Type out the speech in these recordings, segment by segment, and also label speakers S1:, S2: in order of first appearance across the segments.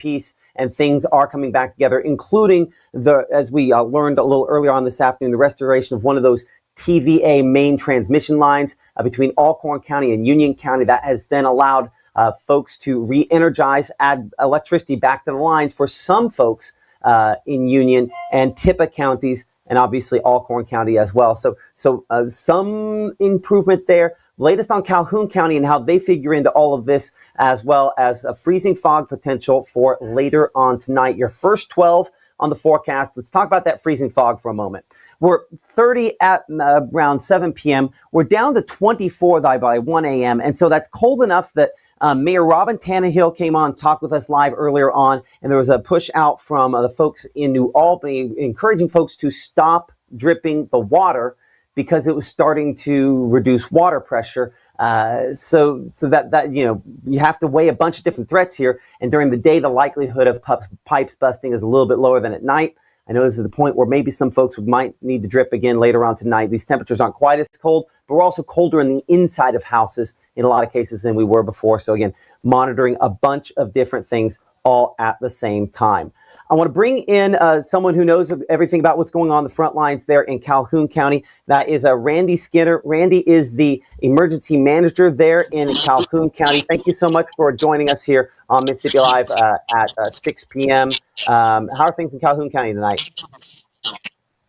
S1: peace, and things are coming back together, including as we learned a little earlier on this afternoon, the restoration of one of those TVA main transmission lines between Alcorn County and Union County. That has then allowed folks to re-energize, add electricity back to the lines for some folks in Union and Tippah counties, and obviously Alcorn County as well. So some improvement there. Latest on Calhoun County and how they figure into all of this, as well as a freezing fog potential for later on tonight. Your first 12 on the forecast. Let's talk about that freezing fog for a moment. We're 30 at around 7 p.m. We're down to 24 by 1 a.m. And so that's cold enough that Mayor Robin Tannehill came on, talked with us live earlier on, and there was a push out from the folks in New Albany encouraging folks to stop dripping the water because it was starting to reduce water pressure. So that you have to weigh a bunch of different threats here. And during the day, the likelihood of pipes busting is a little bit lower than at night. I know this is the point where maybe some folks might need to drip again later on tonight. These temperatures aren't quite as cold, but we're also colder in the inside of houses in a lot of cases than we were before. So again, monitoring a bunch of different things all at the same time. I want to bring in someone who knows everything about what's going on the front lines there in Calhoun County. That is Randy Skinner. Randy is the emergency manager there in Calhoun County. Thank you so much for joining us here on Mississippi Live at 6 p.m. How are things in Calhoun County tonight?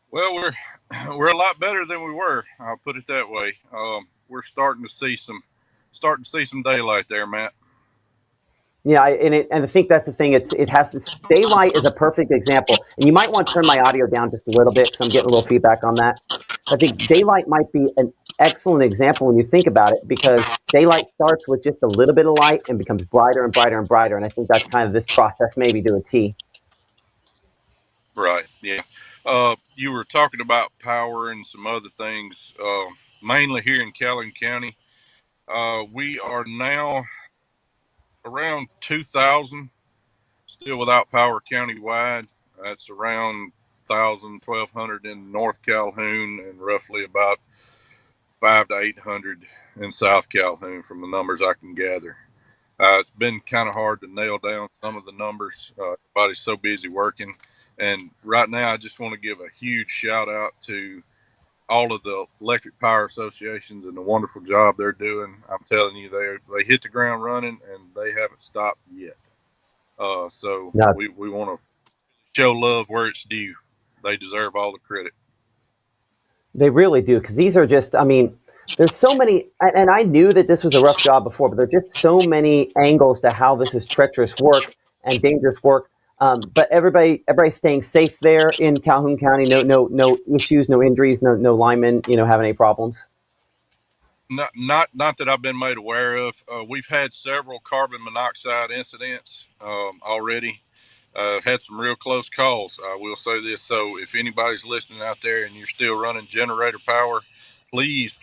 S2: Well, we're a lot better than we were. I'll put it that way. We're starting to see some daylight there, Matt.
S1: Yeah, and I think that's the thing. It has this daylight is a perfect example, and you might want to turn my audio down just a little bit because I'm getting a little feedback on that. I think daylight might be an excellent example when you think about it, because daylight starts with just a little bit of light and becomes brighter and brighter and brighter, and I think that's kind of this process maybe to a T.
S2: Right. Yeah. You were talking about power and some other things, mainly here in Calhoun County. We are now around 2,000 still without power countywide. That's around 1,000, 1,200 in North Calhoun and roughly about 500 to 800 in South Calhoun from the numbers I can gather. It's been kind of hard to nail down some of the numbers. Everybody's so busy working. And right now, I just want to give a huge shout out to all of the electric power associations and the wonderful job they're doing. I'm telling you, they hit the ground running and they haven't stopped yet. So we want to show love where it's due. They deserve all the credit.
S1: They really do, because these are just, I mean, there's so many, and I knew that this was a rough job before, but there's just so many angles to how this is treacherous work and dangerous work. But everybody's staying safe there in Calhoun County. No issues, no injuries, no linemen, having any problems.
S2: Not that I've been made aware of. We've had several carbon monoxide incidents already. Had some real close calls. I will say this. So if anybody's listening out there and you're still running generator power, please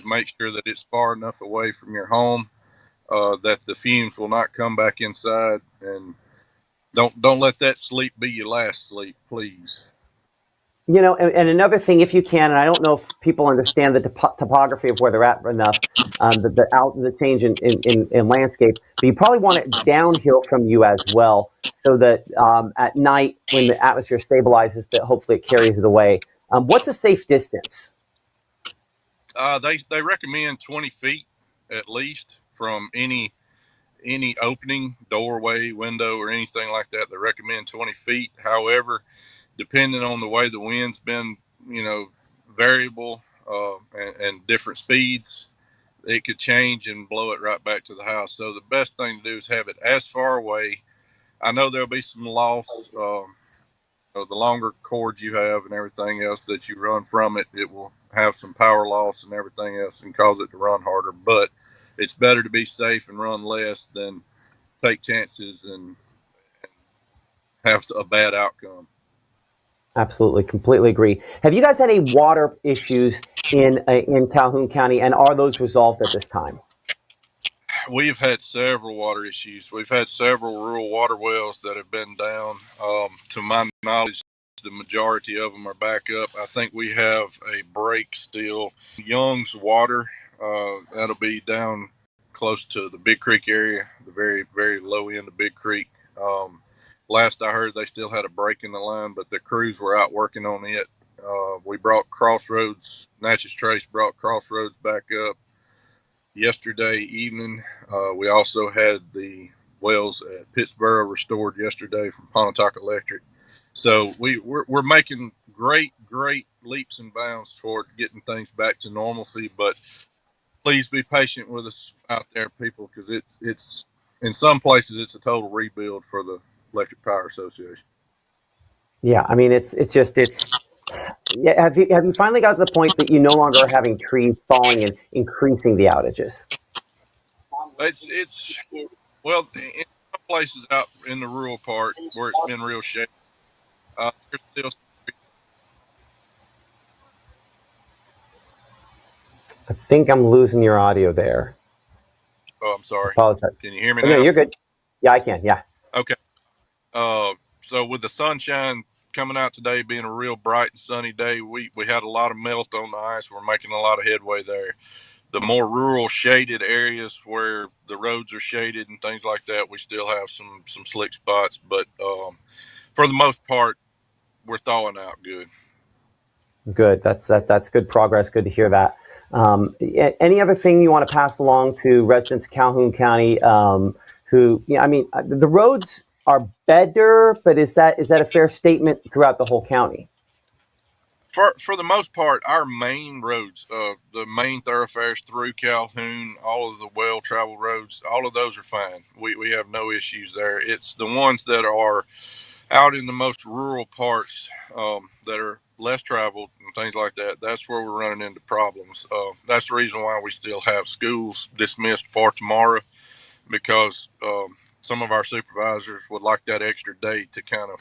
S2: make sure that it's far enough away from your home that the fumes will not come back inside, and don't let that sleep be your last sleep, please.
S1: And another thing, if you can, and I don't know if people understand the topography of where they're at enough, the change in landscape, but you probably want it downhill from you as well, so that at night when the atmosphere stabilizes, that hopefully it carries it away. What's a safe distance?
S2: They recommend 20 feet at least from any opening, doorway, window, or anything like that. They recommend 20 feet. However, depending on the way the wind's been, variable and different speeds, it could change and blow it right back to the house. So the best thing to do is have it as far away. I know there'll be some loss. The longer cords you have and everything else that you run from it, it will have some power loss and everything else and cause it to run harder. But it's better to be safe and run less than take chances and have a bad outcome.
S1: Absolutely, completely agree. Have you guys had any water issues in Calhoun County, and are those resolved at this time?
S2: We've had several water issues. We've had several rural water wells that have been down. To my knowledge, the majority of them are back up. I think we have a break still. Young's water, that'll be down close to the Big Creek area, the very, very low end of Big Creek. Last I heard, they still had a break in the line, but the crews were out working on it. We brought Crossroads, Natchez Trace brought Crossroads back up yesterday evening. We also had the wells at Pittsboro restored yesterday from Pontotoc Electric. So we're making great leaps and bounds toward getting things back to normalcy. But please be patient with us out there, people, because it's in some places it's a total rebuild for the Electric Power Association.
S1: Yeah, I mean it's yeah. Have you finally got to the point that you no longer are having trees falling and increasing the outages?
S2: It's well, in some places out in the rural part where it's been real shady, there's still.
S1: I think I'm losing your audio there.
S2: Oh, I'm sorry.
S1: Apologize.
S2: Can you hear me
S1: Oh,
S2: now?
S1: no, you're good. Yeah, I can. Yeah.
S2: Okay. So with the sunshine coming out today, being a real bright and sunny day, we had a lot of melt on the ice. We're making a lot of headway there. The more rural shaded areas where the roads are shaded and things like that, we still have some slick spots, but for the most part, we're thawing out good.
S1: Good. That's good progress. Good to hear that. Any other thing you want to pass along to residents of Calhoun County? Who, yeah, I mean, the roads are better, but is that a fair statement throughout the whole county?
S2: For the most part, our main roads, the main thoroughfares through Calhoun, all of the well-traveled roads, all of those are fine. We have no issues there. It's the ones that are out in the most rural parts that are less traveled and things like that. That's where we're running into problems. That's the reason why we still have schools dismissed for tomorrow, because some of our supervisors would like that extra day to kind of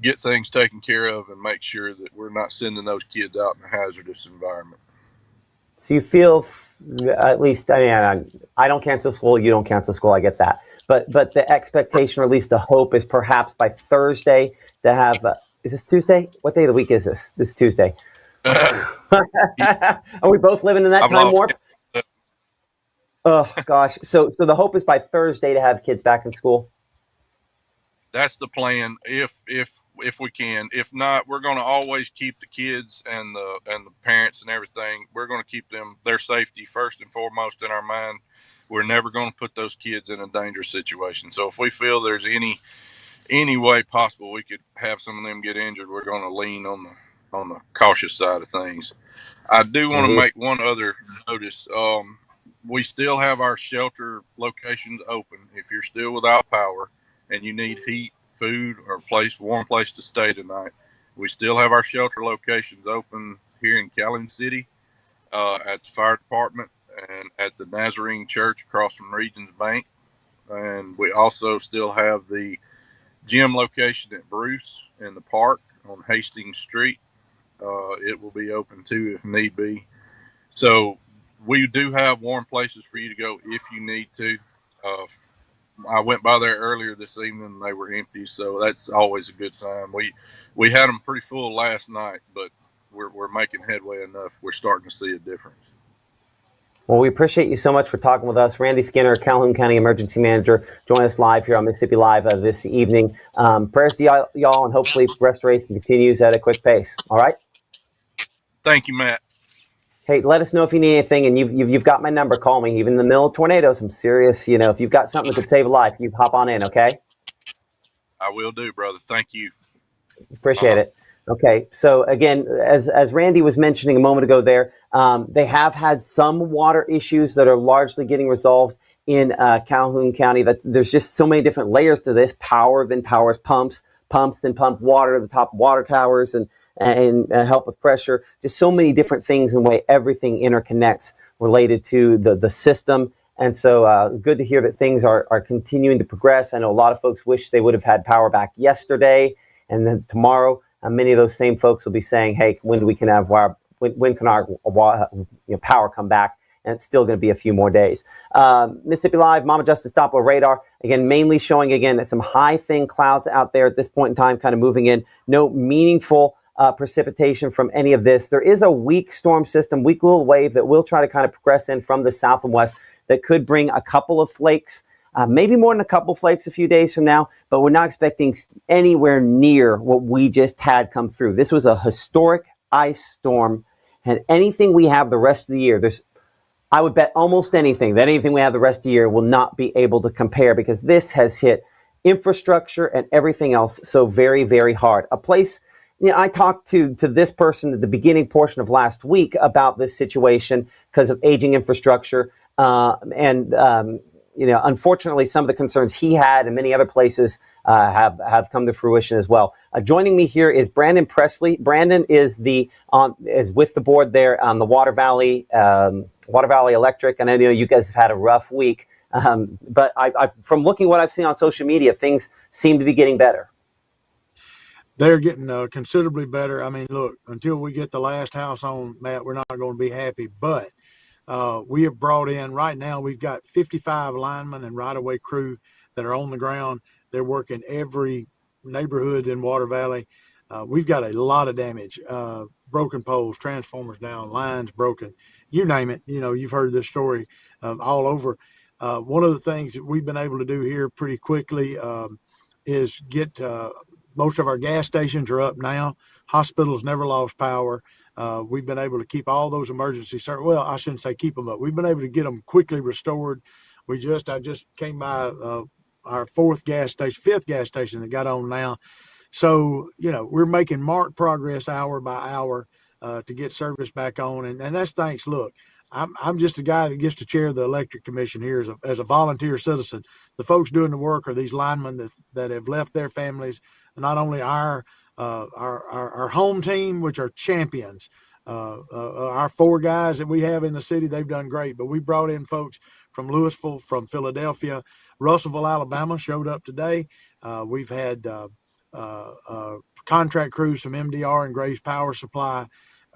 S2: get things taken care of and make sure that we're not sending those kids out in a hazardous environment.
S1: So you feel, at least, I mean, I don't cancel school, you don't cancel school, I get that. But the expectation, or at least the hope, is perhaps by Thursday to have, is this Tuesday? What day of the week is this? This is Tuesday. Are we both living in that time warp? Oh, gosh. So the hope is by Thursday to have kids back in school?
S2: That's the plan, if we can. If not, we're going to always keep the kids and the parents and everything. We're going to keep their safety first and foremost in our mind. We're never going to put those kids in a dangerous situation. So if we feel there's any way possible we could have some of them get injured, we're going to lean on the cautious side of things. I do want to make one other notice. We still have our shelter locations open. If you're still without power and you need heat, food, or warm place to stay tonight, we still have our shelter locations open here in Calhoun City, at the fire department and at the Nazarene Church across from Regions Bank. And we also still have the gym location at Bruce in the park on Hastings Street. It will be open too if need be. So we do have warm places for you to go if you need to. I went by there earlier this evening and they were empty, so that's always a good sign. We had them pretty full last night, but we're making headway enough. We're starting to see a difference.
S1: Well, we appreciate you so much for talking with us. Randy Skinner, Calhoun County Emergency Manager, join us live here on Mississippi Live this evening. Prayers to y'all, and hopefully restoration continues at a quick pace. All right?
S2: Thank you, Matt.
S1: Hey, let us know if you need anything, and you've got my number. Call me. Even in the middle of tornadoes, I'm serious. If you've got something that could save a life, you hop on in, okay?
S2: I will do, brother. Thank you.
S1: Appreciate it. Okay, so again, as Randy was mentioning a moment ago there, they have had some water issues that are largely getting resolved in Calhoun County. That there's just so many different layers to this. Power then powers pumps then pump water to the top of water towers and help with pressure. Just so many different things and the way everything interconnects related to the system. And so good to hear that things are continuing to progress. I know a lot of folks wish they would have had power back yesterday, and then tomorrow. Many of those same folks will be saying, "Hey, when can our power come back?" And it's still going to be a few more days. Mississippi Live, Mama Justice Doppler radar again, mainly showing again some high thin clouds out there at this point in time, kind of moving in. No meaningful precipitation from any of this. There is a weak storm system, weak little wave that will try to kind of progress in from the south and west that could bring a couple of flakes maybe more than a couple flakes a few days from now, but we're not expecting anywhere near what we just had come through. This was a historic ice storm, and anything we have the rest of the year, I would bet almost anything that anything we have the rest of the year will not be able to compare, because this has hit infrastructure and everything else so very, very hard. A place, I talked to this person at the beginning portion of last week about this situation because of aging infrastructure. Unfortunately, some of the concerns he had and many other places have come to fruition as well. Joining me here is Brandon Presley. Brandon is with the board there on the Water Valley Electric, and I know you guys have had a rough week. But from looking what I've seen on social media, things seem to be getting better.
S3: They're getting considerably better. I mean, look, until we get the last house on, Matt, we're not going to be happy. But we have brought in, right now, we've got 55 linemen and right-of-way crew that are on the ground. They're working every neighborhood in Water Valley. We've got a lot of damage, broken poles, transformers down, lines broken, you name it. You've heard this story all over. One of the things that we've been able to do here pretty quickly is get most of our gas stations are up now. Hospitals never lost power. We've been able to keep all those emergency services. Well, I shouldn't say keep them up. We've been able to get them quickly restored. I just came by our fifth gas station that got on now. So, we're making marked progress hour by hour to get service back on. And that's thanks. Look, I'm just a guy that gets to chair the electric commission here as a volunteer citizen. The folks doing the work are these linemen that have left their families. Not only our home team, which are champions, our 4 guys that we have in the city, they've done great. But we brought in folks from Louisville, from Philadelphia, Russellville, Alabama showed up today. We've had contract crews from MDR and Graves Power Supply,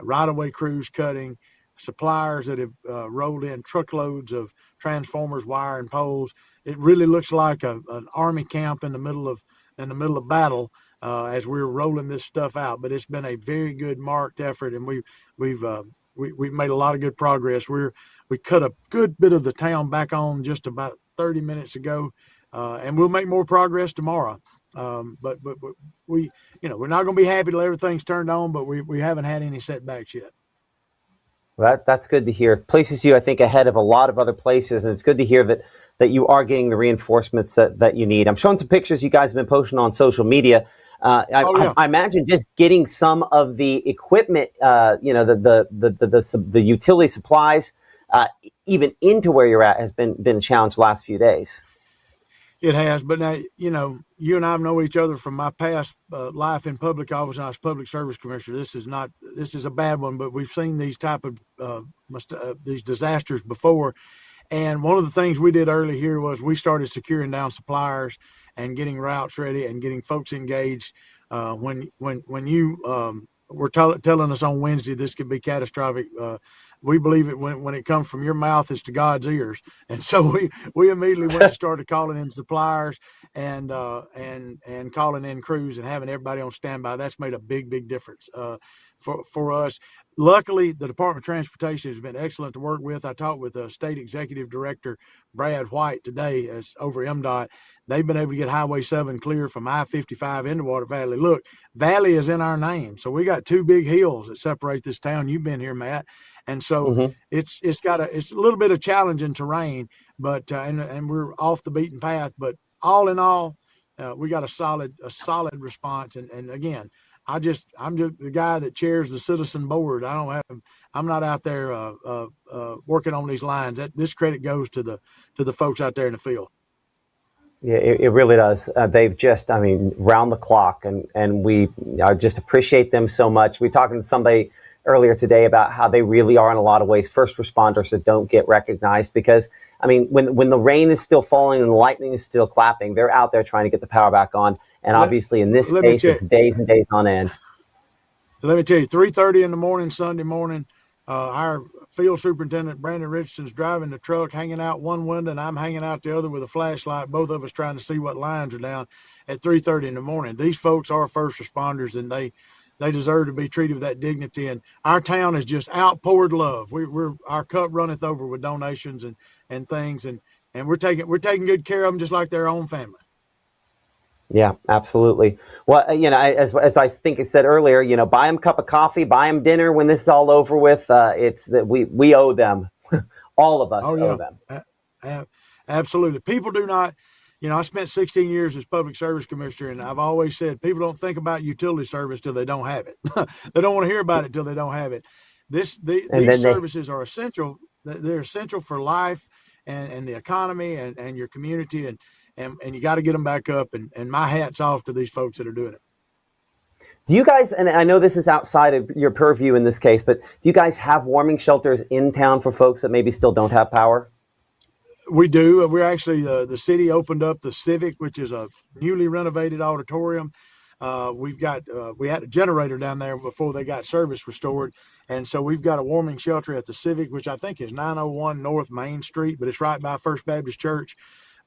S3: right-of-way crews cutting, suppliers that have rolled in truckloads of transformers, wire, and poles. It really looks like an army camp in the middle of battle as we're rolling this stuff out. But it's been a very good marked effort, and we've made a lot of good progress. We cut a good bit of the town back on just about 30 minutes ago, and we'll make more progress tomorrow. But we're not going to be happy till everything's turned on, but we haven't had any setbacks yet.
S1: Well, that's good to hear. It places you, I think, ahead of a lot of other places, and it's good to hear that you are getting the reinforcements that you need. I'm showing some pictures you guys have been posting on social media. I imagine just getting some of the equipment, the utility supplies, even into where you're at has been a challenge the last few days.
S3: It has, but now, you and I know each other from my past life in public office, and I was public service commissioner. This is a bad one, but we've seen these type of these disasters before. And one of the things we did early here was we started securing down suppliers and getting routes ready and getting folks engaged. When you were telling us on Wednesday this could be catastrophic, we believe it when it comes from your mouth is to God's ears. And so we immediately went and started calling in suppliers and calling in crews and having everybody on standby. That's made a big difference for us. Luckily, the Department of Transportation has been excellent to work with. I talked with State Executive Director Brad White today over MDOT. They've been able to get Highway 7 clear from I-55 into Water Valley. Look, Valley is in our name. So we got 2 big hills that separate this town. You've been here, Matt. And so it's a little bit of challenging terrain, but and we're off the beaten path. But all in all, we got a solid response. And again, I'm just the guy that chairs the citizen board. I'm not out there working on these lines. This credit goes to the folks out there in the field.
S1: Yeah, it really does. They've just, round the clock, and we just appreciate them so much. We were talking to somebody earlier today about how they really are in a lot of ways first responders that don't get recognized, because when the rain is still falling and the lightning is still clapping, they're out there trying to get the power back on. And obviously in this case, it's days and days on end.
S3: Let me tell you, 3:30 in the morning, Sunday morning, our field superintendent, Brandon Richardson's driving the truck, hanging out one window, and I'm hanging out the other with a flashlight, both of us trying to see what lines are down at 3:30 in the morning. These folks are first responders, and they deserve to be treated with that dignity. And our town has just outpoured love. Our cup runneth over with donations and things. And and we're taking good care of them just like their own family.
S1: Yeah, absolutely. Well, as I think I said earlier, buy them a cup of coffee, buy them dinner when this is all over with. It's that we owe them. All of us
S3: Oh
S1: owe
S3: yeah,
S1: them.
S3: absolutely. People do not. I spent 16 years as public service commissioner, and I've always said people don't think about utility service till they don't have it. They don't want to hear about it till they don't have it.
S1: And
S3: These
S1: then they
S3: services are essential. They're essential for life and the economy and your community, and you got to get them back up. And my hat's off to these folks that are doing it.
S1: Do you guys, and I know this is outside of your purview in this case, but do you guys have warming shelters in town for folks that maybe still don't have power?
S3: We do. We're actually the city opened up the Civic, which is a newly renovated auditorium. We had a generator down there before they got service restored, and so we've got a warming shelter at the Civic, which I think is 901 North Main Street, but it's right by First Baptist Church.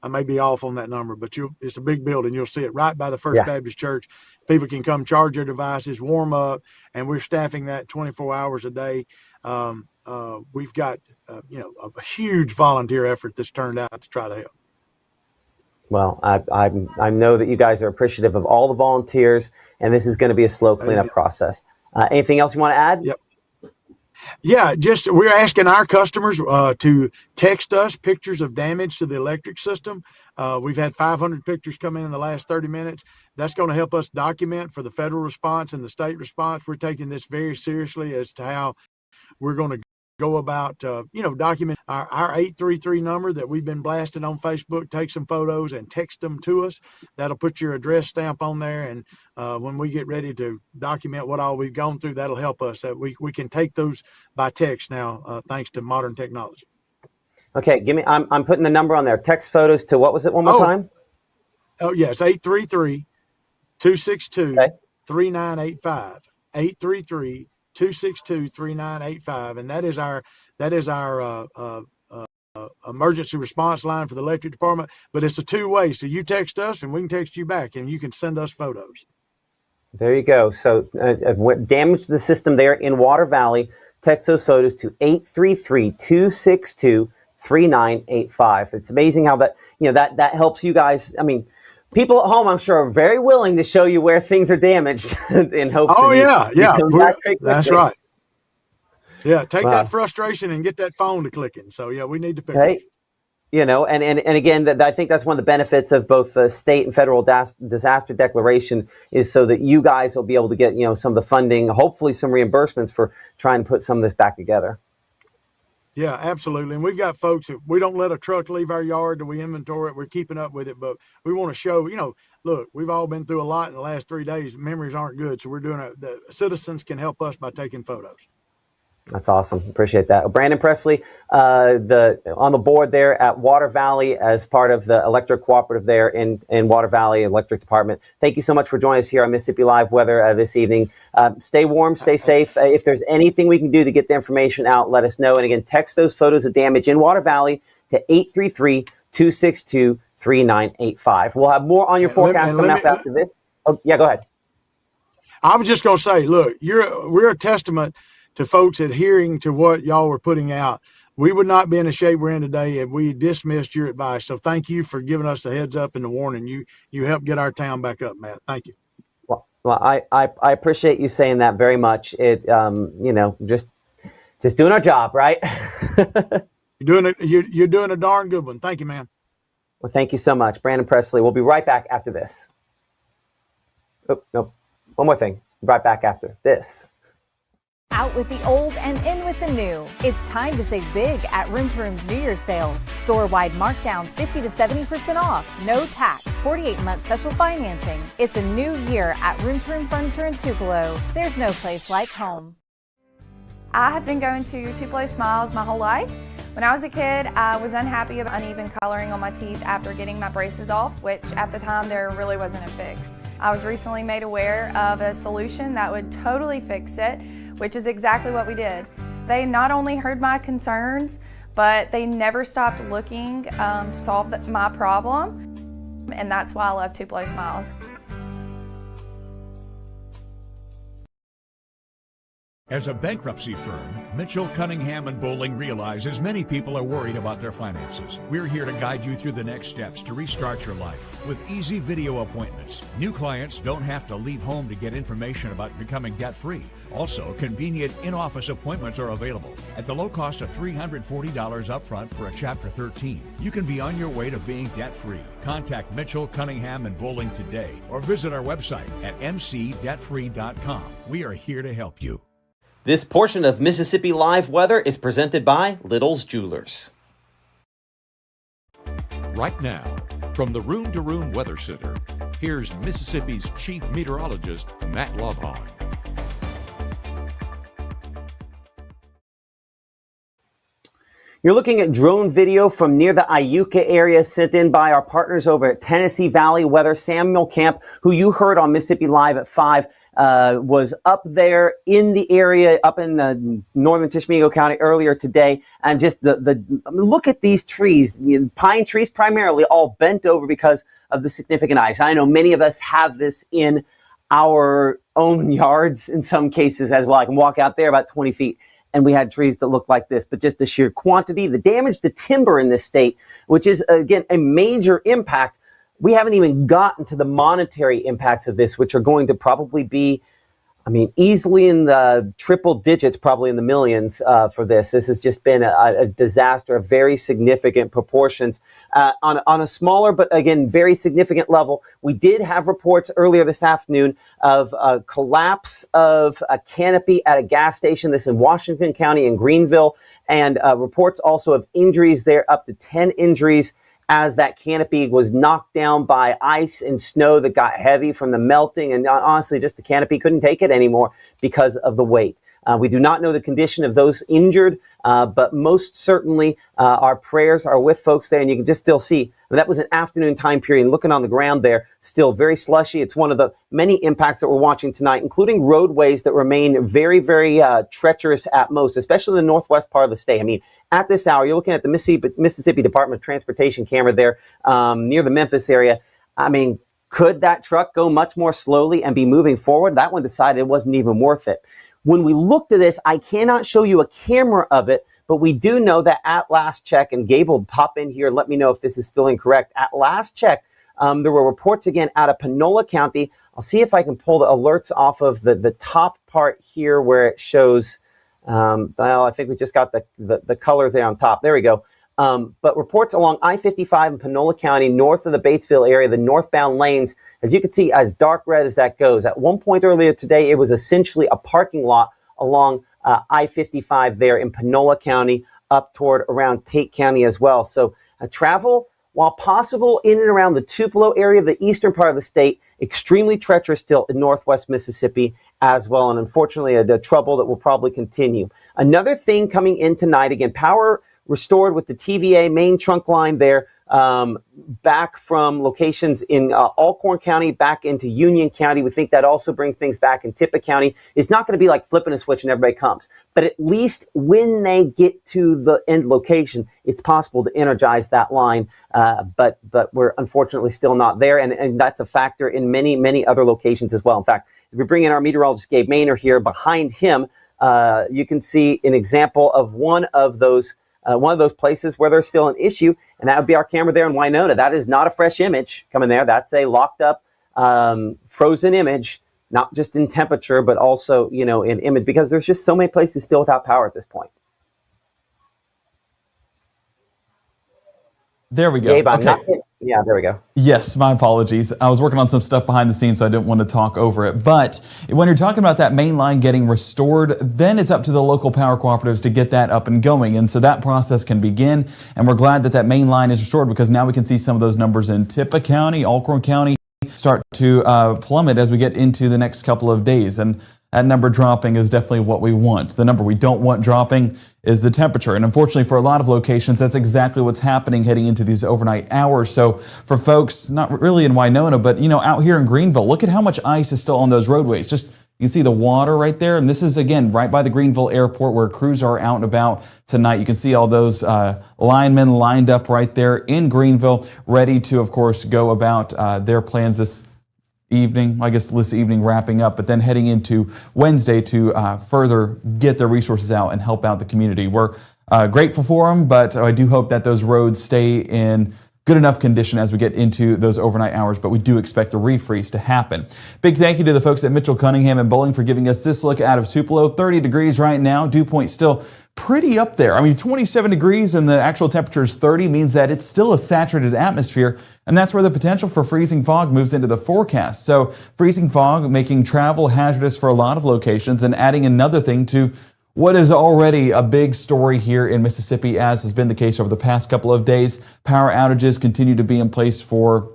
S3: I may be off on that number, but it's a big building. You'll see it right by the First Baptist Church. People can come charge their devices, warm up, and we're staffing that 24 hours a day. We've got a huge volunteer effort that's turned out to try to help.
S1: Well, I know that you guys are appreciative of all the volunteers, and this is going to be a slow cleanup process. Anything else you want to add?
S3: Yep. Yeah, just we're asking our customers to text us pictures of damage to the electric system. We've had 500 pictures come in the last 30 minutes. That's going to help us document for the federal response and the state response. We're taking this very seriously as to how we're going to go about, document our 833 number that we've been blasting on Facebook. Take some photos and text them to us. That'll put your address stamp on there. And when we get ready to document what all we've gone through, that'll help us. We can take those by text now, thanks to modern technology.
S1: Okay, I'm putting the number on there. Text photos to, what was it one more time?
S3: Oh, yes, 833-262-3985. 833-262-3985, and that is our emergency response line for the electric department. But it's a two-way, so you text us and we can text you back, and you can send us photos. There
S1: you go. So damage to the system there in Water Valley, text those photos to 833-262-3985. It's amazing how that helps you guys. I mean, people at home, I'm sure, are very willing to show you where things are damaged in hopes.
S3: Oh, yeah. That's right. Yeah, take that frustration and get that phone to clicking. So, yeah, we need to pick up.
S1: And again, I think that's one of the benefits of both the state and federal disaster declaration is so that you guys will be able to get, some of the funding, hopefully some reimbursements for trying to put some of this back together.
S3: Yeah, absolutely. And we've got folks that we don't let a truck leave our yard, that we inventory it. We're keeping up with it, but we want to show, look, we've all been through a lot in the last 3 days. Memories aren't good. So we're doing the citizens can help us by taking photos.
S1: That's awesome. Appreciate that. Brandon Presley, on the board there at Water Valley as part of the electric cooperative there in Water Valley Electric Department. Thank you so much for joining us here on Mississippi Live Weather this evening. Stay warm, stay safe. If there's anything we can do to get the information out, let us know. And again, text those photos of damage in Water Valley to 833-262-3985. We'll have more on your forecast coming up after this. Oh, yeah, go ahead.
S3: I was just going to say, look, we're a testament to folks adhering to what y'all were putting out. We would not be in the shape we're in today if we dismissed your advice. So thank you for giving us the heads up and the warning. You helped get our town back up, Matt. Thank you.
S1: Well, I appreciate you saying that very much. It, just doing our job, right?
S3: You're doing a darn good one. Thank you, man.
S1: Well, thank you so much, Brandon Presley. We'll be right back after this. Oh, no, one more thing. Right back after this.
S4: Out with the old and in with the new. It's time to save big at Room to Room's New Year's sale. Store-wide markdowns 50 to 70% off. No tax. 48-month special financing. It's a new year at Room to Room Furniture in Tupelo. There's no place like home.
S5: I have been going to Tupelo Smiles my whole life. When I was a kid, I was unhappy about uneven coloring on my teeth after getting my braces off, which at the time there really wasn't a fix. I was recently made aware of a solution that would totally fix it, which is exactly what we did. They not only heard my concerns, but they never stopped looking to solve my problem, and that's why I love Tupelo Smiles.
S6: As a bankruptcy firm, Mitchell, Cunningham & Bowling realizes many people are worried about their finances. We're here to guide you through the next steps to restart your life with easy video appointments. New clients don't have to leave home to get information about becoming debt-free. Also, convenient in-office appointments are available at the low cost of $340 upfront for a Chapter 13. You can be on your way to being debt-free. Contact Mitchell, Cunningham & Bowling today or visit our website at mcdebtfree.com. We are here to help you.
S1: This portion of Mississippi Live Weather is presented by Little's Jewelers.
S7: Right now, from the Room to Room Weather Center, here's Mississippi's Chief Meteorologist, Matt Lovehon.
S1: You're looking at drone video from near the Iuka area sent in by our partners over at Tennessee Valley Weather. Samuel Camp, who you heard on Mississippi Live at 5, was up there in the area, up in the northern Tishomingo County earlier today. And just look at these trees, pine trees primarily, all bent over because of the significant ice. I know many of us have this in our own yards in some cases as well. I can walk out there about 20 feet. And we had trees that looked like this, but just the sheer quantity, the damage to timber in this state, which is, again, a major impact. We haven't even gotten to the monetary impacts of this, which are going to probably be, easily in the triple digits, probably in the millions for this. This has just been a disaster of very significant proportions on a smaller, but again, very significant level. We did have reports earlier this afternoon of a collapse of a canopy at a gas station. This in Washington County in Greenville, and reports also of injuries there, up to 10 injuries as that canopy was knocked down by ice and snow that got heavy from the melting. And honestly, just the canopy couldn't take it anymore because of the weight. We do not know the condition of those injured, but most certainly our prayers are with folks there. And you can just still see that was an afternoon time period. Looking on the ground there, still very slushy. It's one of the many impacts that we're watching tonight, including roadways that remain very, very treacherous at most, especially in the northwest part of the state. At this hour, you're looking at the Mississippi Department of Transportation camera there near the Memphis area. Could that truck go much more slowly and be moving forward? That one decided it wasn't even worth it. When we looked at this, I cannot show you a camera of it, but we do know that at last check, and Gabe will pop in here and let me know if this is still incorrect. At last check, there were reports again out of Panola County. I'll see if I can pull the alerts off of the top part here where it shows, I think we just got the color there on top. There we go. But reports along I-55 in Panola County, north of the Batesville area, the northbound lanes, as you can see, as dark red as that goes. At one point earlier today, it was essentially a parking lot along I-55 there in Panola County, up toward around Tate County as well. So travel, while possible in and around the Tupelo area, the eastern part of the state, extremely treacherous still in northwest Mississippi as well. And unfortunately, the trouble that will probably continue. Another thing coming in tonight, again, power restored with the TVA main trunk line there, back from locations in Alcorn County back into Union County. We think that also brings things back in Tippah County. It's not going to be like flipping a switch and everybody comes, but at least when they get to the end location, it's possible to energize that line. But we're unfortunately still not there, and that's a factor in many, many other locations as well. In fact, if we bring in our meteorologist Gabe Maynor here, behind him, you can see an example of one of those places where there's still an issue, and that would be our camera there in Winona. That is not a fresh image coming there. That's a locked up, frozen image, not just in temperature, but also, in image, because there's just so many places still without power at this point.
S8: There we go.
S1: Gabe,
S8: okay.
S1: Yeah, there we go.
S8: Yes, my apologies. I was working on some stuff behind the scenes, so I didn't want to talk over it. But when you're talking about that main line getting restored, then it's up to the local power cooperatives to get that up and going. And so that process can begin. And we're glad that that main line is restored, because now we can see some of those numbers in Tippah County, Alcorn County start to plummet as we get into the next couple of days. And that number dropping is definitely what we want. The number we don't want dropping is the temperature. And unfortunately, for a lot of locations, that's exactly what's happening heading into these overnight hours. So for folks, not really in Winona, but out here in Greenville, look at how much ice is still on those roadways. Just, you can see the water right there. And this is, again, right by the Greenville airport where crews are out and about tonight. You can see all those linemen lined up right there in Greenville, ready to, of course, go about their plans evening, I guess this evening wrapping up, but then heading into Wednesday to further get their resources out and help out the community. We're grateful for them, but I do hope that those roads stay in good enough condition as we get into those overnight hours, but we do expect a refreeze to happen. Big thank you to the folks at Mitchell Cunningham and Bowling for giving us this look out of Tupelo. 30 degrees right now. Dew point still pretty up there. I mean, 27 degrees and the actual temperature is 30 means that it's still a saturated atmosphere, and that's where the potential for freezing fog moves into the forecast. So freezing fog making travel hazardous for a lot of locations and adding another thing to what is already a big story here in Mississippi, as has been the case over the past couple of days. Power outages continue to be in place for,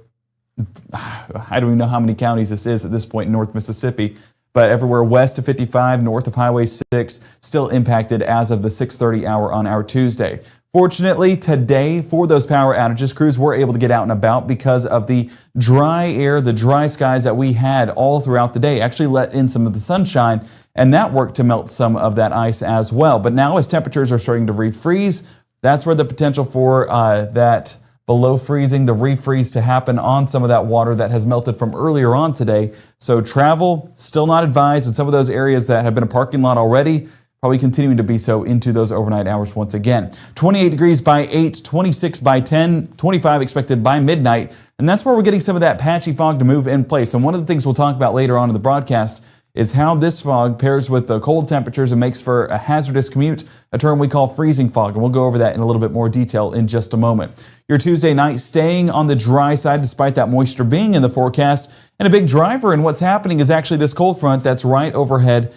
S8: I don't even know how many counties this is at this point in North Mississippi, but everywhere west of 55, north of Highway 6, still impacted as of the 6:30 hour on our Tuesday. Fortunately, today, for those power outages, crews were able to get out and about because of the dry air, the dry skies that we had all throughout the day. Actually let in some of the sunshine, and that worked to melt some of that ice as well. But now as temperatures are starting to refreeze, that's where the potential for that below freezing, the refreeze to happen on some of that water that has melted from earlier on today. So travel still not advised in some of those areas that have been a parking lot already, probably continuing to be so into those overnight hours once again. 28 degrees by 8, 26 by 10, 25 expected by midnight. And that's where we're getting some of that patchy fog to move in place. And one of the things we'll talk about later on in the broadcast is how this fog pairs with the cold temperatures and makes for a hazardous commute, a term we call freezing fog. And we'll go over that in a little bit more detail in just a moment. Your Tuesday night staying on the dry side despite that moisture being in the forecast. And a big driver in what's happening is actually this cold front that's right overhead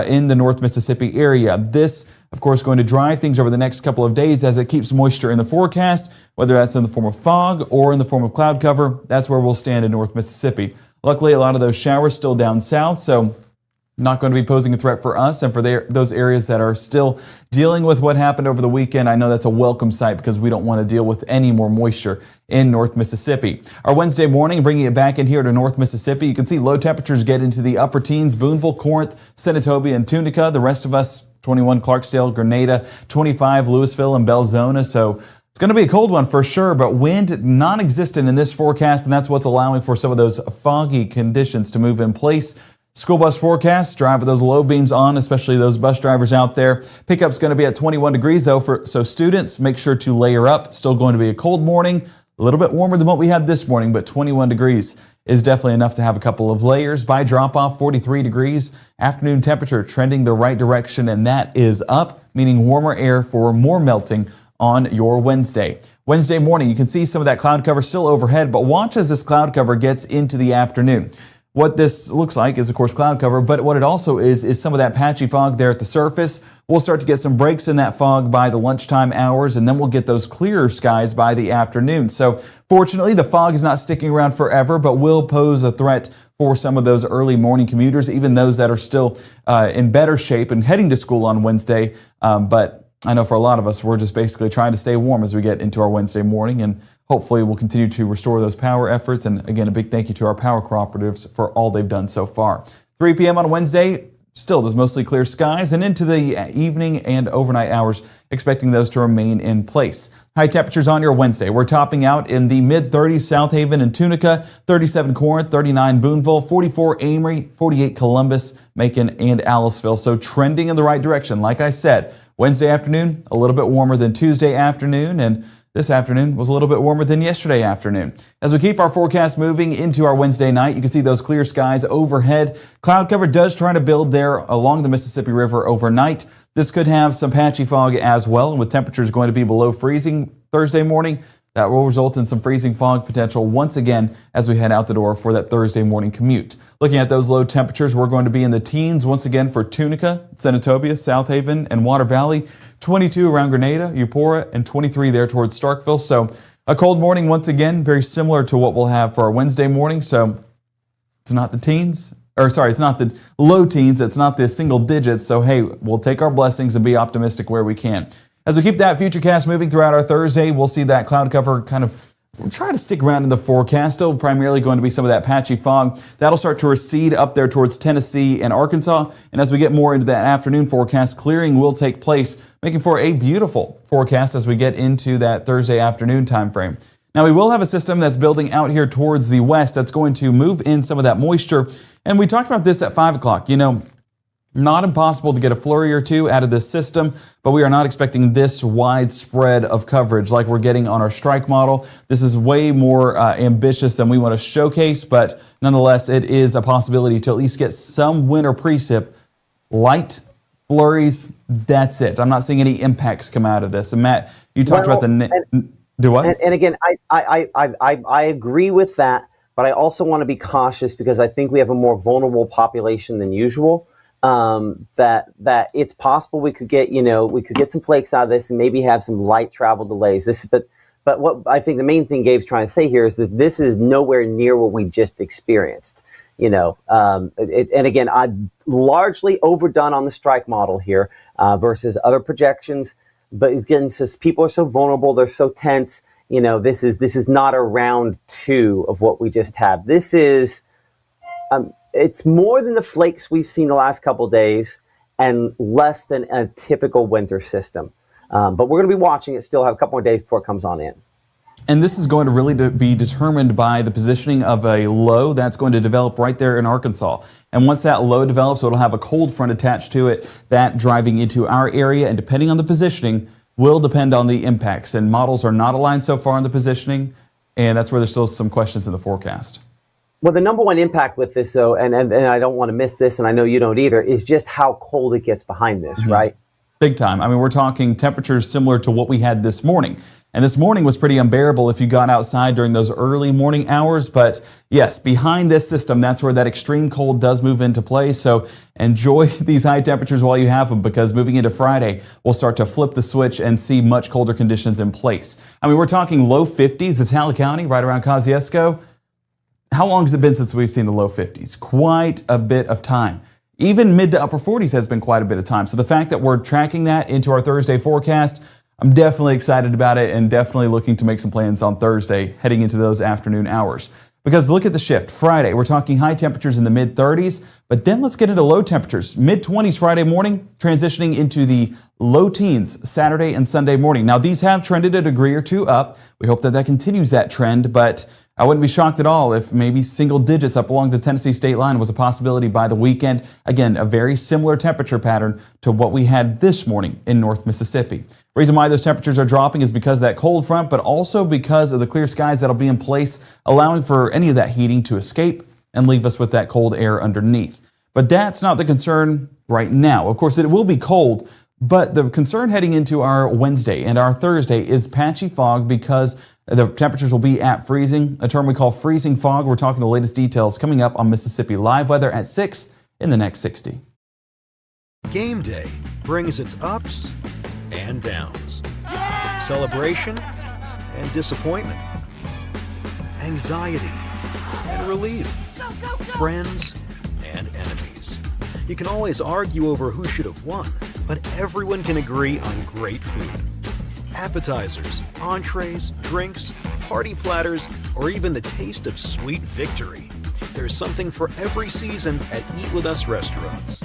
S8: in the North Mississippi area. This, of course, going to drive things over the next couple of days as it keeps moisture in the forecast, whether that's in the form of fog or in the form of cloud cover. That's where we'll stand in North Mississippi. Luckily, a lot of those showers still down south, so not going to be posing a threat for us and for those areas that are still dealing with what happened over the weekend. I know that's a welcome sight because we don't want to deal with any more moisture in North Mississippi. Our Wednesday morning, bringing it back in here to North Mississippi, you can see low temperatures get into the upper teens. Boonville, Corinth, Senatobia, and Tunica. The rest of us, 21 Clarksdale, Grenada, 25 Louisville, and Belzona. So it's going to be a cold one for sure, but wind non-existent in this forecast, and that's what's allowing for some of those foggy conditions to move in place. School bus forecast, drive with those low beams on, especially those bus drivers out there. Pickup's going to be at 21 degrees though, so students, make sure to layer up. Still going to be a cold morning, a little bit warmer than what we had this morning, but 21 degrees is definitely enough to have a couple of layers. By drop-off, 43 degrees. Afternoon temperature trending the right direction, and that is up, meaning warmer air for more melting on your Wednesday. Wednesday morning, you can see some of that cloud cover still overhead, but watch as this cloud cover gets into the afternoon. What this looks like is, of course, cloud cover, but what it also is some of that patchy fog there at the surface. We'll start to get some breaks in that fog by the lunchtime hours, and then we'll get those clearer skies by the afternoon. So fortunately, the fog is not sticking around forever, but will pose a threat for some of those early morning commuters, even those that are still in better shape and heading to school on Wednesday. But I know for a lot of us, we're just basically trying to stay warm as we get into our Wednesday morning, and hopefully we'll continue to restore those power efforts. And again, a big thank you to our power cooperatives for all they've done so far. 3 p.m. on Wednesday, still those mostly clear skies, and into the evening and overnight hours, expecting those to remain in place. High temperatures on your Wednesday. We're topping out in the mid-30s, South Haven and Tunica, 37 Corinth, 39 Boonville, 44 Amory, 48 Columbus, Macon, and Aliceville. So trending in the right direction. Like I said, Wednesday afternoon, a little bit warmer than Tuesday afternoon, and this afternoon was a little bit warmer than yesterday afternoon. As we keep our forecast moving into our Wednesday night, you can see those clear skies overhead. Cloud cover does try to build there along the Mississippi River overnight. This could have some patchy fog as well, and with temperatures going to be below freezing Thursday morning, that will result in some freezing fog potential once again as we head out the door for that Thursday morning commute. Looking at those low temperatures, we're going to be in the teens once again for Tunica, Senatobia, South Haven, and Water Valley, 22 around Grenada, Eupora, and 23 there towards Starkville. So a cold morning once again, very similar to what we'll have for our Wednesday morning. So it's not the teens, it's not the low teens, it's not the single digits. So hey, we'll take our blessings and be optimistic where we can. As we keep that futurecast moving throughout our Thursday, we'll see that cloud cover kind of try to stick around in the forecast. Still primarily going to be some of that patchy fog. That'll start to recede up there towards Tennessee and Arkansas. And as we get more into that afternoon forecast, clearing will take place, making for a beautiful forecast as we get into that Thursday afternoon time frame. Now, we will have a system that's building out here towards the west that's going to move in some of that moisture. And we talked about this at 5 o'clock. You know, not impossible to get a flurry or two out of this system, but we are not expecting this widespread of coverage like we're getting on our strike model. This is way more ambitious than we want to showcase, but nonetheless, it is a possibility to at least get some winter precip, light flurries. That's it. I'm not seeing any impacts come out of this. And Matt, you talked about do what?
S1: And again, I agree with that, but I also want to be cautious because I think we have a more vulnerable population than usual. That it's possible we could get some flakes out of this and maybe have some light travel delays. But what I think the main thing Gabe's trying to say here is that this is nowhere near what we just experienced. And again, I'm largely overdone on the strike model here versus other projections. But again, since people are so vulnerable, they're so tense, this is not a round 2 of what we just had. This is, it's more than the flakes we've seen the last couple of days and less than a typical winter system. But we're going to be watching it still, have a couple more days before it comes on in.
S8: And this is going to really be determined by the positioning of a low that's going to develop right there in Arkansas. And once that low develops, it'll have a cold front attached to it, that driving into our area. And depending on the positioning, will depend on the impacts. And models are not aligned so far on the positioning. And that's where there's still some questions in the forecast.
S1: Well, the number one impact with this, though, and I don't want to miss this, and I know you don't either, is just how cold it gets behind this, right?
S8: Big time. I mean, we're talking temperatures similar to what we had this morning. And this morning was pretty unbearable if you got outside during those early morning hours. But yes, behind this system, that's where that extreme cold does move into play. So enjoy these high temperatures while you have them, because moving into Friday, we'll start to flip the switch and see much colder conditions in place. I mean, we're talking low 50s, Itala County, right around Kosciuszko. How long has it been since we've seen the low 50s? Quite a bit of time. Even mid to upper 40s has been quite a bit of time. So the fact that we're tracking that into our Thursday forecast, I'm definitely excited about it and definitely looking to make some plans on Thursday heading into those afternoon hours. Because look at the shift. Friday, we're talking high temperatures in the mid 30s, but then let's get into low temperatures. Mid 20s Friday morning, transitioning into the low teens Saturday and Sunday morning. Now, these have trended a degree or two up. We hope that that continues that trend, but I wouldn't be shocked at all if maybe single digits up along the Tennessee state line was a possibility by the weekend. Again, a very similar temperature pattern to what we had this morning in North Mississippi. The reason why those temperatures are dropping is because of that cold front, but also because of the clear skies that'll be in place, allowing for any of that heating to escape and leave us with that cold air underneath. But that's not the concern right now. Of course, it will be cold, but the concern heading into our Wednesday and our Thursday is patchy fog, because the temperatures will be at freezing, a term we call freezing fog. We're talking the latest details coming up on Mississippi Live Weather at 6 in the next 60.
S9: Game day brings its ups and downs. Celebration and disappointment. Anxiety and relief. Friends and enemies. You can always argue over who should have won, but everyone can agree on great food. Appetizers, entrees, drinks, party platters, or even the taste of sweet victory. There's something for every season at Eat With Us restaurants.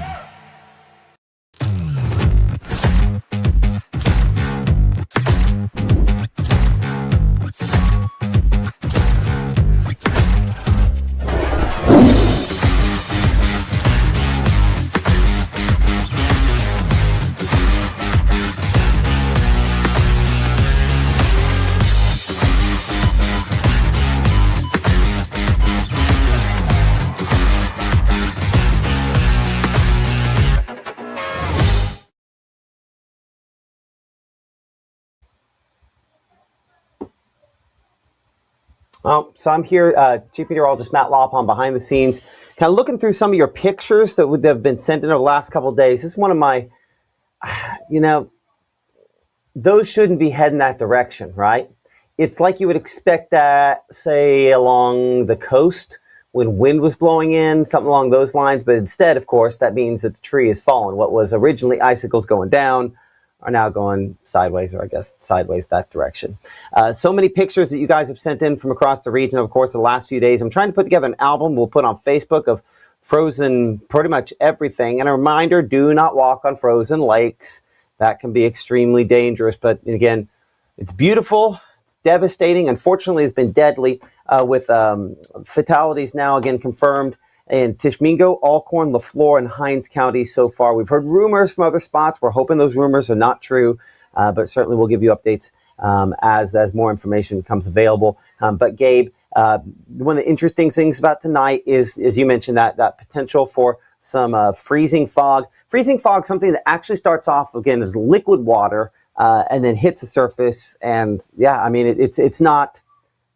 S1: So I'm here, Chief Meteorologist Matt Lophon behind the scenes, kind of looking through some of your pictures that have been sent in over the last couple of days. This is one of my, those shouldn't be heading that direction, right? It's like you would expect that, say, along the coast when wind was blowing in, something along those lines. But instead, of course, that means that the tree has fallen. What was originally icicles going down are now going sideways, or I guess sideways that direction. So many pictures that you guys have sent in from across the region, of course, the last few days. I'm trying to put together an album we'll put on Facebook of frozen pretty much everything. And a reminder, do not walk on frozen lakes. That can be extremely dangerous. But again, it's beautiful. It's devastating. Unfortunately, has been deadly with fatalities now again confirmed in Tishomingo, Alcorn, LaFleur, and Hinds counties so far. We've heard rumors from other spots. We're hoping those rumors are not true, but certainly we'll give you updates as more information becomes available. But Gabe, one of the interesting things about tonight is, as you mentioned, that potential for some freezing fog. Freezing fog, something that actually starts off again as liquid water and then hits the surface. And yeah, I mean, it's not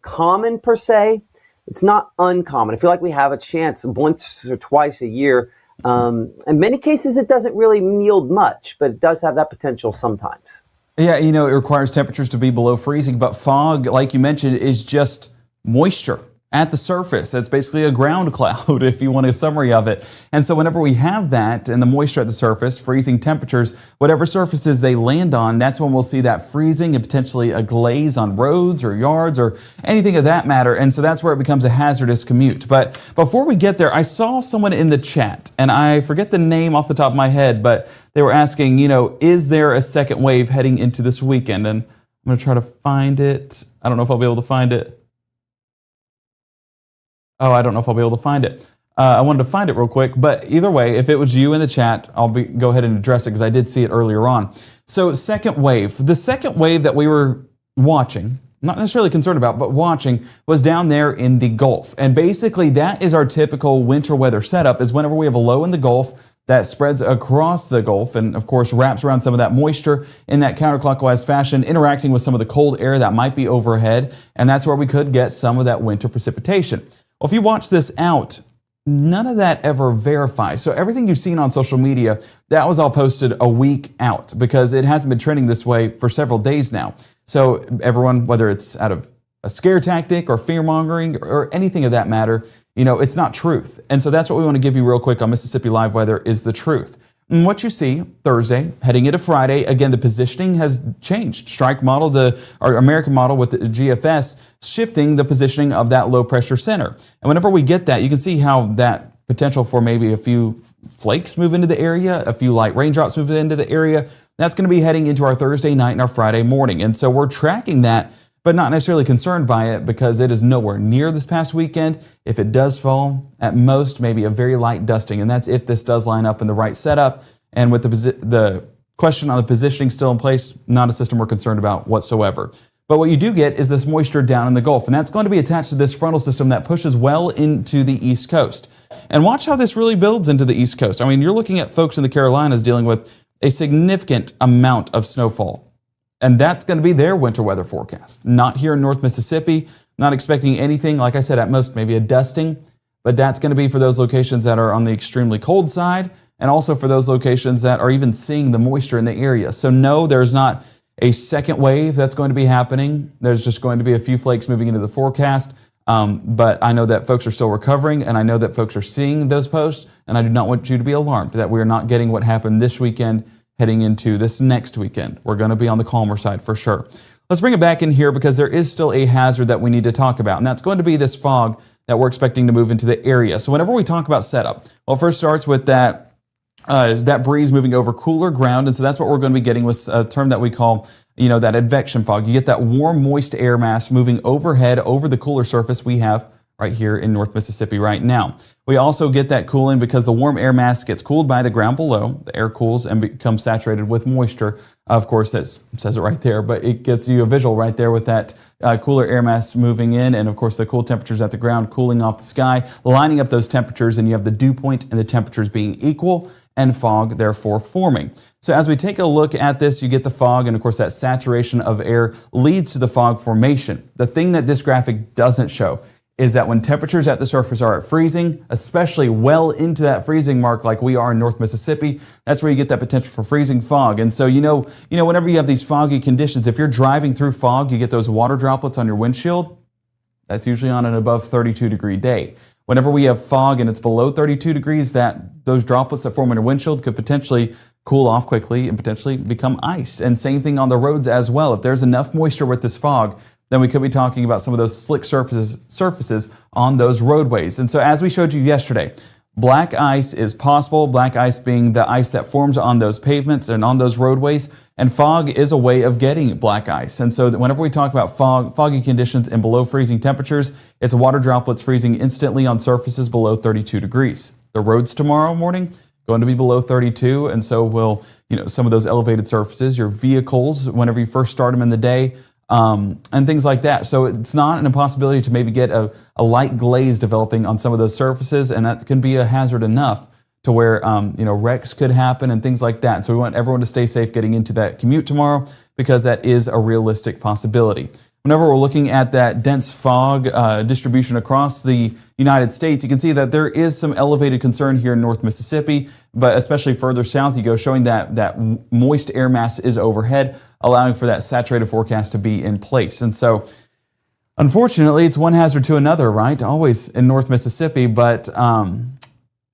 S1: common per se. It's not uncommon. I feel like we have a chance once or twice a year. In many cases, it doesn't really yield much, but it does have that potential sometimes.
S8: Yeah, you know, it requires temperatures to be below freezing, but fog, like you mentioned, is just moisture at the surface. It's basically a ground cloud, if you want a summary of it. And so whenever we have that and the moisture at the surface, freezing temperatures, whatever surfaces they land on, that's when we'll see that freezing and potentially a glaze on roads or yards or anything of that matter. And so that's where it becomes a hazardous commute. But before we get there, I saw someone in the chat, and I forget the name off the top of my head, but they were asking, you know, is there a second wave heading into this weekend? And I'm going to try to find it. I don't know if I'll be able to find it. Oh, I don't know if I'll be able to find it. I wanted to find it real quick, but either way, if it was you in the chat, I'll go ahead and address it because I did see it earlier on. So second wave. The second wave that we were watching, not necessarily concerned about, but watching, was down there in the Gulf. And basically that is our typical winter weather setup, is whenever we have a low in the Gulf that spreads across the Gulf and of course wraps around some of that moisture in that counterclockwise fashion, interacting with some of the cold air that might be overhead. And that's where we could get some of that winter precipitation. Well, if you watch this out, none of that ever verifies. So everything you've seen on social media, that was all posted a week out because it hasn't been trending this way for several days now. So everyone, whether it's out of a scare tactic or fear mongering or anything of that matter, you know, it's not truth. And so that's what we want to give you real quick on Mississippi Live Weather is the truth. And what you see Thursday, heading into Friday, again, the positioning has changed. Strike model, our American model with the GFS, shifting the positioning of that low pressure center. And whenever we get that, you can see how that potential for maybe a few flakes move into the area, a few light raindrops move into the area. That's going to be heading into our Thursday night and our Friday morning. And so we're tracking that, but not necessarily concerned by it because it is nowhere near this past weekend. If it does fall, at most, maybe a very light dusting. And that's if this does line up in the right setup. And with the question on the positioning still in place, not a system we're concerned about whatsoever. But what you do get is this moisture down in the Gulf, and that's going to be attached to this frontal system that pushes well into the East Coast. And watch how this really builds into the East Coast. I mean, you're looking at folks in the Carolinas dealing with a significant amount of snowfall. And that's going to be their winter weather forecast. Not here in North Mississippi, not expecting anything, like I said, at most maybe a dusting, but that's going to be for those locations that are on the extremely cold side and also for those locations that are even seeing the moisture in the area. So no, there's not a second wave that's going to be happening. There's just going to be a few flakes moving into the forecast. But I know that folks are still recovering, and I know that folks are seeing those posts, and I do not want you to be alarmed that we're not getting what happened this weekend heading into this next weekend. We're going to be on the calmer side for sure. Let's bring it back in here because there is still a hazard that we need to talk about, and that's going to be this fog that we're expecting to move into the area. So whenever we talk about setup, well, first starts with that breeze moving over cooler ground, and so that's what we're going to be getting with a term that we call, you know, that advection fog. You get that warm, moist air mass moving overhead over the cooler surface we have right here in North Mississippi right now. We also get that cooling because the warm air mass gets cooled by the ground below. The air cools and becomes saturated with moisture. Of course, that says it right there, but it gets you a visual right there with that cooler air mass moving in, and of course the cool temperatures at the ground cooling off the sky, lining up those temperatures, and you have the dew point and the temperatures being equal, and fog therefore forming. So as we take a look at this, you get the fog, and of course that saturation of air leads to the fog formation. The thing that this graphic doesn't show is that when temperatures at the surface are at freezing, especially well into that freezing mark like we are in North Mississippi, that's where you get that potential for freezing fog. And so, you know, whenever you have these foggy conditions, if you're driving through fog, you get those water droplets on your windshield. That's usually on an above 32 degree day. Whenever we have fog and it's below 32 degrees, those droplets that form on your windshield could potentially cool off quickly and potentially become ice. And same thing on the roads as well. If there's enough moisture with this fog, then we could be talking about some of those slick surfaces on those roadways. And so as we showed you yesterday, Black ice is possible, black ice being the ice that forms on those pavements and on those roadways, and fog is a way of getting black ice. And so whenever we talk about foggy conditions and below freezing temperatures, it's water droplets freezing instantly on surfaces below 32 degrees. The roads tomorrow morning going to be below 32, and so will, some of those elevated surfaces, your vehicles, whenever you first start them in the day, and things like that. So it's not an impossibility to maybe get a light glaze developing on some of those surfaces, and that can be a hazard enough to where wrecks could happen and things like that. So we want everyone to stay safe getting into that commute tomorrow, because that is a realistic possibility. Whenever we're looking at that dense fog distribution across the United States, you can see that there is some elevated concern here in North Mississippi, but especially further south you go, showing that moist air mass is overhead, allowing for that saturated forecast to be in place. And so, unfortunately, it's one hazard to another, right? Always in North Mississippi, but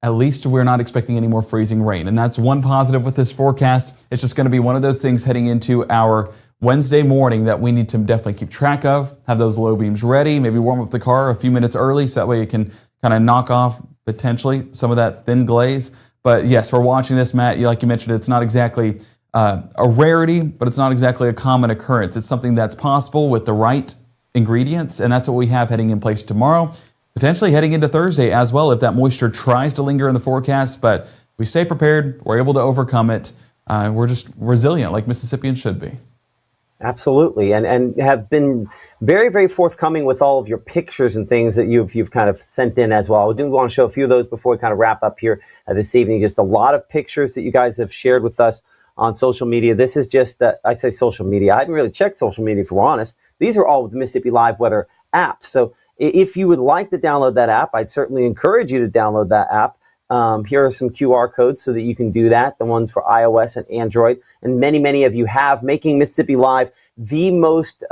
S8: at least we're not expecting any more freezing rain. And that's one positive with this forecast. It's just going to be one of those things heading into our Wednesday morning that we need to definitely keep track of, have those low beams ready, maybe warm up the car a few minutes early so that way it can kind of knock off potentially some of that thin glaze. But yes, we're watching this, Matt. Like you mentioned, it's not exactly a rarity, but it's not exactly a common occurrence. It's something that's possible with the right ingredients, and that's what we have heading in place tomorrow, potentially heading into Thursday as well if that moisture tries to linger in the forecast. But if we stay prepared, we're able to overcome it. We're just resilient like Mississippians should be.
S1: Absolutely, and have been very, very forthcoming with all of your pictures and things that you've kind of sent in as well. I do want to show a few of those before we kind of wrap up here this evening. Just a lot of pictures that you guys have shared with us on social media. This is just, I say social media. I haven't really checked social media, if we're honest. These are all with the Mississippi Live Weather app. So if you would like to download that app, I'd certainly encourage you to download that app. Here are some QR codes so that you can do that, the ones for iOS and Android. And many, many of you have, making Mississippi Live the most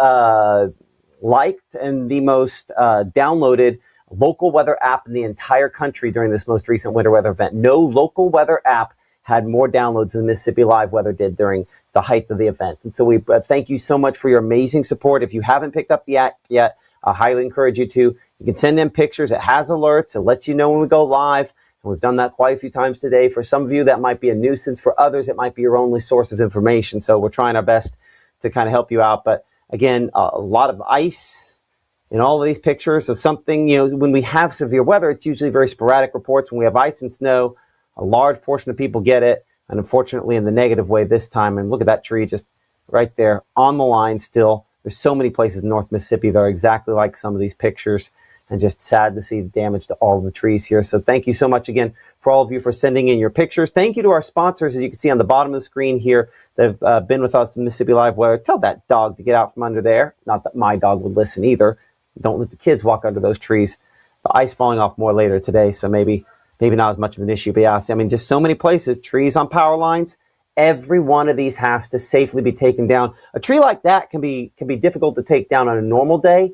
S1: liked and the most downloaded local weather app in the entire country during this most recent winter weather event. No local weather app had more downloads than Mississippi Live Weather did during the height of the event. And so we thank you so much for your amazing support. If you haven't picked up the app yet, I highly encourage you to. You can send in pictures. It has alerts. It lets you know when we go live. We've done that quite a few times today. For some of you, that might be a nuisance. For others, it might be your only source of information. So we're trying our best to kind of help you out. But again, a lot of ice in all of these pictures. So something, when we have severe weather, it's usually very sporadic reports. When we have ice and snow, a large portion of people get it. And unfortunately, in the negative way this time. And look at that tree just right there on the line still. There's so many places in North Mississippi that are exactly like some of these pictures. And just sad to see the damage to all of the trees here. So thank you so much again for all of you for sending in your pictures. Thank you to our sponsors, as you can see on the bottom of the screen here, that have been with us in Mississippi Live Weather. Tell that dog to get out from under there. Not that my dog would listen either. Don't let the kids walk under those trees. The ice falling off more later today, so maybe not as much of an issue. But yeah, I mean, just so many places, trees on power lines. Every one of these has to safely be taken down. A tree like that can be difficult to take down on a normal day.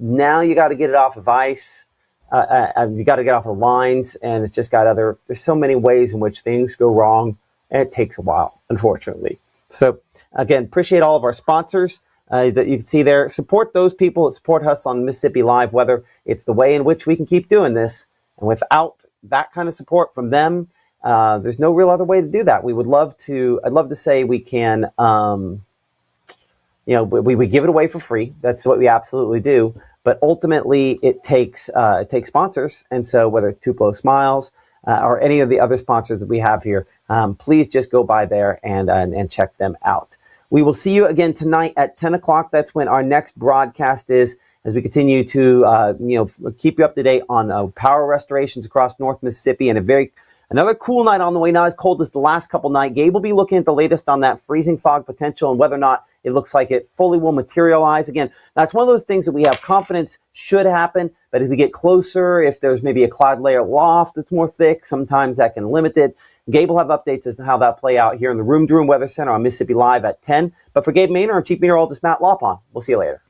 S1: Now you got to get it off of ice. You got to get off the lines, and it's just got there's so many ways in which things go wrong, and it takes a while, unfortunately. So again, appreciate all of our sponsors that you can see there. Support those people that support us on Mississippi Live Weather. It's the way in which we can keep doing this. And without that kind of support from them, there's no real other way to do that. I'd love to say we can, we give it away for free. That's what we absolutely do. But ultimately, it takes sponsors. And so whether it's Tupelo Smiles or any of the other sponsors that we have here, please just go by there and check them out. We will see you again tonight at 10 o'clock. That's when our next broadcast is, as we continue to keep you up to date on power restorations across North Mississippi, and another cool night on the way, not as cold as the last couple nights. Gabe will be looking at the latest on that freezing fog potential and whether or not it looks like it fully will materialize. Again, that's one of those things that we have confidence should happen, but as we get closer, if there's maybe a cloud layer loft that's more thick, sometimes that can limit it. Gabe will have updates as to how that play out here in the Room to Room Weather Center on Mississippi Live at 10. But for Gabe Maynard, I'm Chief Meteorologist Matt Lawpon. We'll see you later.